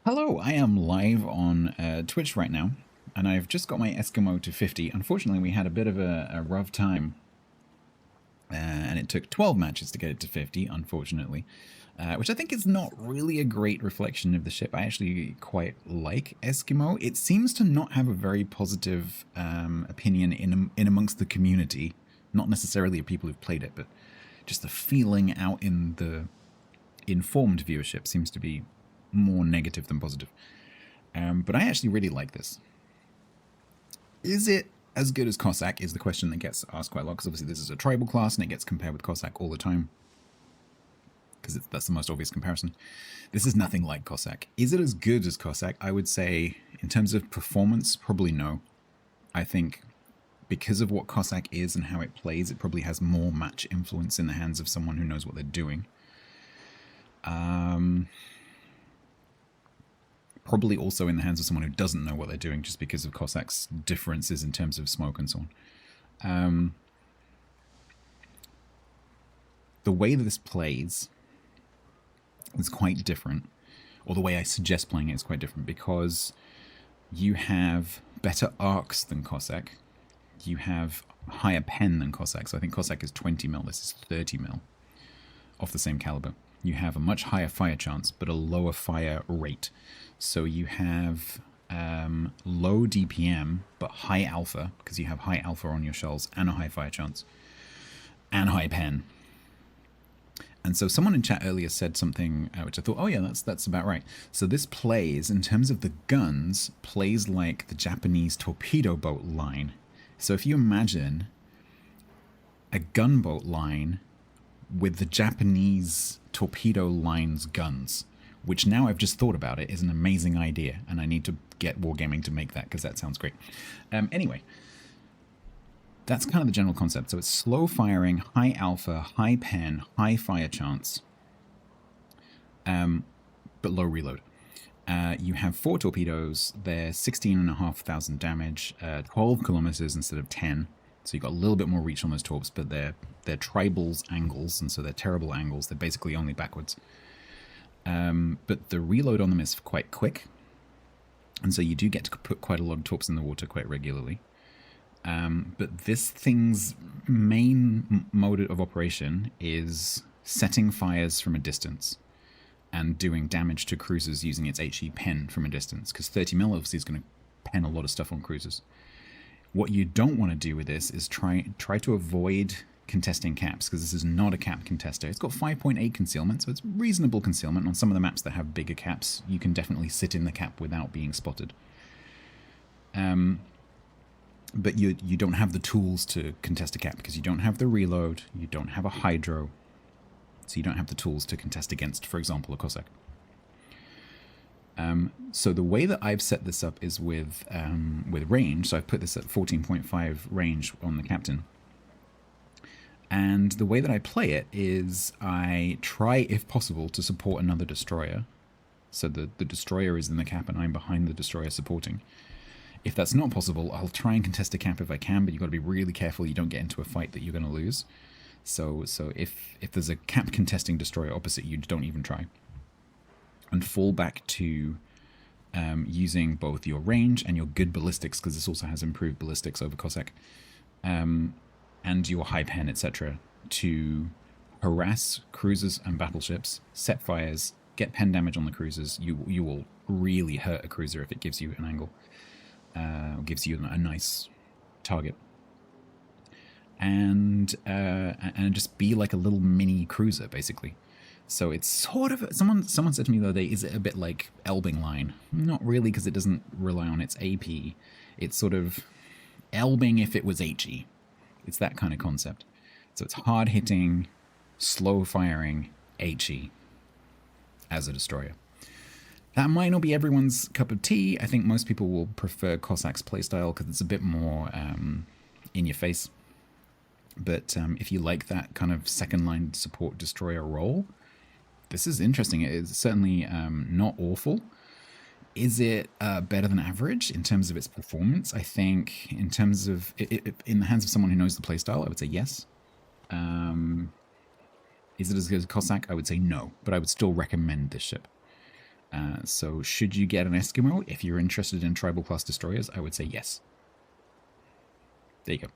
Hello, I am live on Twitch right now, and I've just got my Eskimo to 50. Unfortunately, we had a bit of a rough time, and it took 12 matches to get it to 50, unfortunately, which I think is not really a great reflection of the ship. I actually quite like Eskimo. It seems to not have a very positive opinion in amongst the community, not necessarily of people who've played it, but just the feeling out in the informed viewership seems to be more negative than positive. But I actually really like this. Is it as good as Cossack is the question that gets asked quite a lot, because obviously this is a tribal class and it gets compared with Cossack all the time, because that's the most obvious comparison. This is nothing like Cossack. Is it as good as Cossack? I would say, in terms of performance, probably no. I think because of what Cossack is and how it plays, it probably has more match influence in the hands of someone who knows what they're doing. Probably also in the hands of someone who doesn't know what they're doing, just because of Cossack's differences in terms of smoke and so on. The way that this plays is quite different, or the way I suggest playing it is quite different, because you have better arcs than Cossack. You have higher pen than Cossack, so I think Cossack is 20 mil, this is 30 mil, of the same caliber. You have a much higher fire chance, but a lower fire rate. So you have low DPM, but high alpha, because you have high alpha on your shells, and a high fire chance, and high pen. And so someone in chat earlier said something which I thought, oh yeah, that's about right. So this plays, in terms of the guns, plays like the Japanese torpedo boat line. So if you imagine a gunboat line with the Japanese torpedo line's guns, which now I've just thought about it is an amazing idea, and I need to get Wargaming to make that, because that sounds great. Anyway, that's kind of the general concept. So it's slow firing, high alpha, high pen, high fire chance, but low reload. You have 4 torpedoes, they're 16,500 damage, 12 kilometers instead of 10. So you've got a little bit more reach on those torps, but they're tribals angles, and so they're terrible angles. They're basically only backwards. But the reload on them is quite quick, and so you do get to put quite a lot of torps in the water quite regularly. But this thing's main mode of operation is setting fires from a distance and doing damage to cruisers using its HE pen from a distance, because 30 mil obviously is going to pen a lot of stuff on cruisers. What you don't want to do with this is try to avoid contesting caps, because this is not a cap contester. It's got 5.8 concealment, so it's reasonable concealment. On some of the maps that have bigger caps, you can definitely sit in the cap without being spotted. But you don't have the tools to contest a cap, because you don't have the reload, you don't have a hydro, so you don't have the tools to contest against, for example, a Cossack. So the way that I've set this up is with range. So I've put this at 14.5 range on the captain. And the way that I play it is I try, if possible, to support another destroyer. So the destroyer is in the cap and I'm behind the destroyer supporting. If that's not possible, I'll try and contest a cap if I can, but you've got to be really careful you don't get into a fight that you're going to lose. So if there's a cap contesting destroyer opposite you, don't even try. And fall back to using both your range and your good ballistics, because this also has improved ballistics over Cossack, and your high pen, etc., to harass cruisers and battleships, set fires, get pen damage on the cruisers. You will really hurt a cruiser if it gives you an angle, gives you a nice target, and just be like a little mini cruiser, basically. So it's sort of, someone said to me the other day, is it a bit like Elbing Line? Not really, because it doesn't rely on its AP. It's sort of Elbing if it was HE. It's that kind of concept. So it's hard-hitting, slow-firing HE as a destroyer. That might not be everyone's cup of tea. I think most people will prefer Cossack's playstyle because it's a bit more in your face. But if you like that kind of second-line support destroyer role, this is interesting. It is certainly not awful. Is it better than average in terms of its performance? I think in terms of, in the hands of someone who knows the playstyle, I would say yes. Is it as good as Cossack? I would say no, but I would still recommend this ship. So should you get an Eskimo if you're interested in Tribal Class destroyers? I would say yes. There you go.